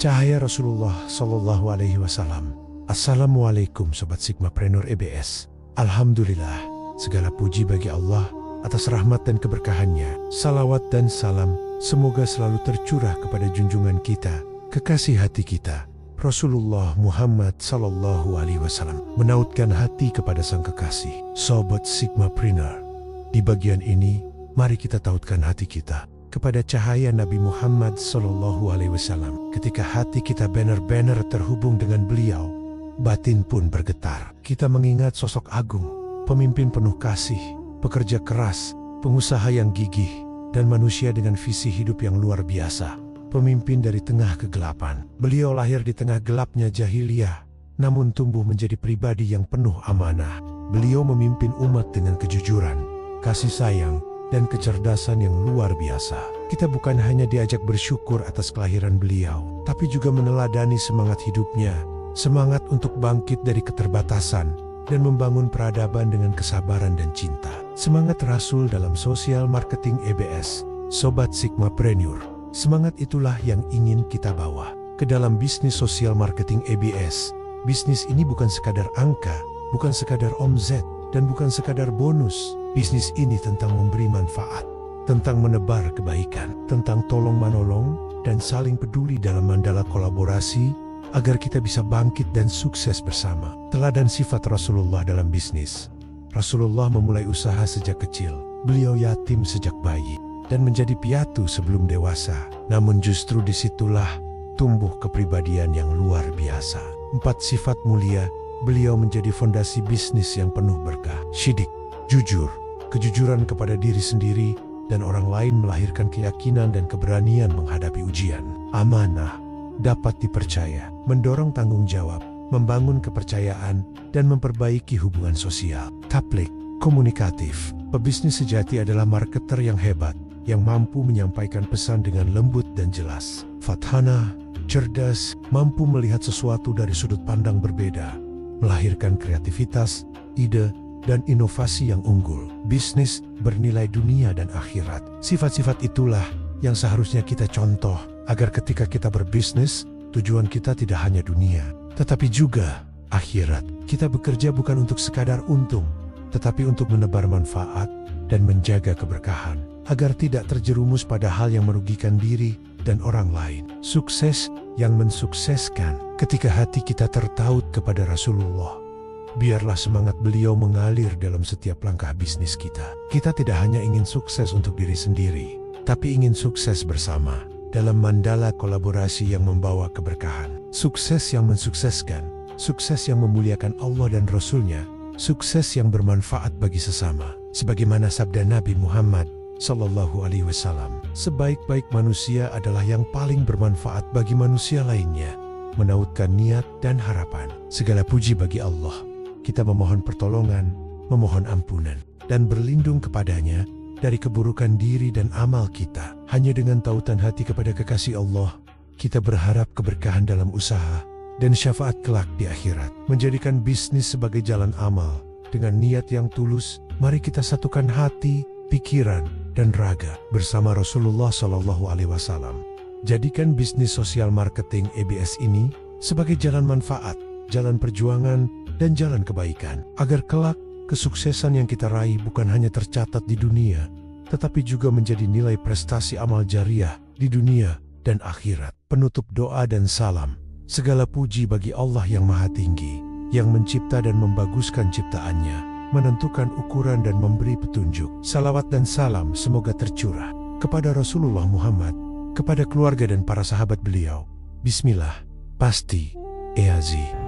Cahaya Rasulullah Shallallahu Alaihi Wasallam. Assalamualaikum Sobat Sigmapreneur EBS. Alhamdulillah, segala puji bagi Allah atas rahmat dan keberkahannya. Salawat dan salam semoga selalu tercurah kepada junjungan kita, kekasih hati kita, Rasulullah Muhammad Sallallahu Alaihi Wasallam. Menautkan hati kepada sang kekasih. Sobat Sigmapreneur, di bagian ini mari kita tautkan hati kita kepada cahaya Nabi Muhammad Sallallahu Alaihi Wasallam. Ketika hati kita benar-benar terhubung dengan beliau, batin pun bergetar. Kita mengingat sosok agung, pemimpin penuh kasih, pekerja keras, pengusaha yang gigih, dan manusia dengan visi hidup yang luar biasa. Pemimpin dari tengah kegelapan. Beliau lahir di tengah gelapnya jahiliyah, namun tumbuh menjadi pribadi yang penuh amanah. Beliau memimpin umat dengan kejujuran, kasih sayang, dan kecerdasan yang luar biasa. Kita bukan hanya diajak bersyukur atas kelahiran beliau, tapi juga meneladani semangat hidupnya, semangat untuk bangkit dari keterbatasan dan membangun peradaban dengan kesabaran dan cinta. Semangat Rasul dalam sosial marketing EBS, Sobat Sigmapreneur. Semangat itulah yang ingin kita bawa ke dalam bisnis sosial marketing EBS. Bisnis ini bukan sekadar angka, bukan sekadar omzet, dan bukan sekadar bonus. Bisnis ini tentang memberi manfaat, tentang menebar kebaikan, tentang tolong-menolong, dan saling peduli dalam mandala kolaborasi agar kita bisa bangkit dan sukses bersama. Teladan sifat Rasulullah dalam bisnis. Rasulullah memulai usaha sejak kecil. Beliau yatim sejak bayi dan menjadi piatu sebelum dewasa. Namun justru disitulah tumbuh kepribadian yang luar biasa. 4 sifat mulia beliau menjadi fondasi bisnis yang penuh berkah. Syidik, jujur. Kejujuran kepada diri sendiri dan orang lain melahirkan keyakinan dan keberanian menghadapi ujian. Amanah, dapat dipercaya, mendorong tanggung jawab, membangun kepercayaan, dan memperbaiki hubungan sosial. Taplik, komunikatif. Pebisnis sejati adalah marketer yang hebat, yang mampu menyampaikan pesan dengan lembut dan jelas. Fathana, cerdas, mampu melihat sesuatu dari sudut pandang berbeda, melahirkan kreativitas, ide, dan inovasi yang unggul. Bisnis bernilai dunia dan akhirat. Sifat-sifat itulah yang seharusnya kita contoh agar ketika kita berbisnis, tujuan kita tidak hanya dunia, tetapi juga akhirat. Kita bekerja bukan untuk sekadar untung, tetapi untuk menebar manfaat dan menjaga keberkahan, agar tidak terjerumus pada hal yang merugikan diri dan orang lain. Sukses yang mensukseskan ketika hati kita tertaut kepada Rasulullah. Biarlah semangat beliau mengalir dalam setiap langkah bisnis kita. Kita tidak hanya ingin sukses untuk diri sendiri, tapi ingin sukses bersama dalam mandala kolaborasi yang membawa keberkahan. Sukses yang mensukseskan, sukses yang memuliakan Allah dan Rasul-Nya, sukses yang bermanfaat bagi sesama. Sebagaimana sabda Nabi Muhammad Sallallahu Alaihi Wasallam, sebaik-baik manusia adalah yang paling bermanfaat bagi manusia lainnya. Menautkan niat dan harapan. Segala puji bagi Allah. Kita memohon pertolongan, memohon ampunan, dan berlindung kepadanya dari keburukan diri dan amal kita. Hanya dengan tautan hati kepada kekasih Allah, kita berharap keberkahan dalam usaha dan syafaat kelak di akhirat. Menjadikan bisnis sebagai jalan amal dengan niat yang tulus, mari kita satukan hati, pikiran, dan raga bersama Rasulullah Shallallahu Alaihi Wasallam. Jadikan bisnis sosial marketing EBS ini sebagai jalan manfaat, jalan perjuangan, dan jalan kebaikan, agar kelak kesuksesan yang kita raih bukan hanya tercatat di dunia, tetapi juga menjadi nilai prestasi amal jariah di dunia dan akhirat. Penutup doa dan salam, segala puji bagi Allah yang Maha Tinggi, yang mencipta dan membaguskan ciptaannya, menentukan ukuran dan memberi petunjuk. Salawat dan salam semoga tercurah kepada Rasulullah Muhammad, kepada keluarga dan para sahabat beliau. Bismillah, pasti, Eazi.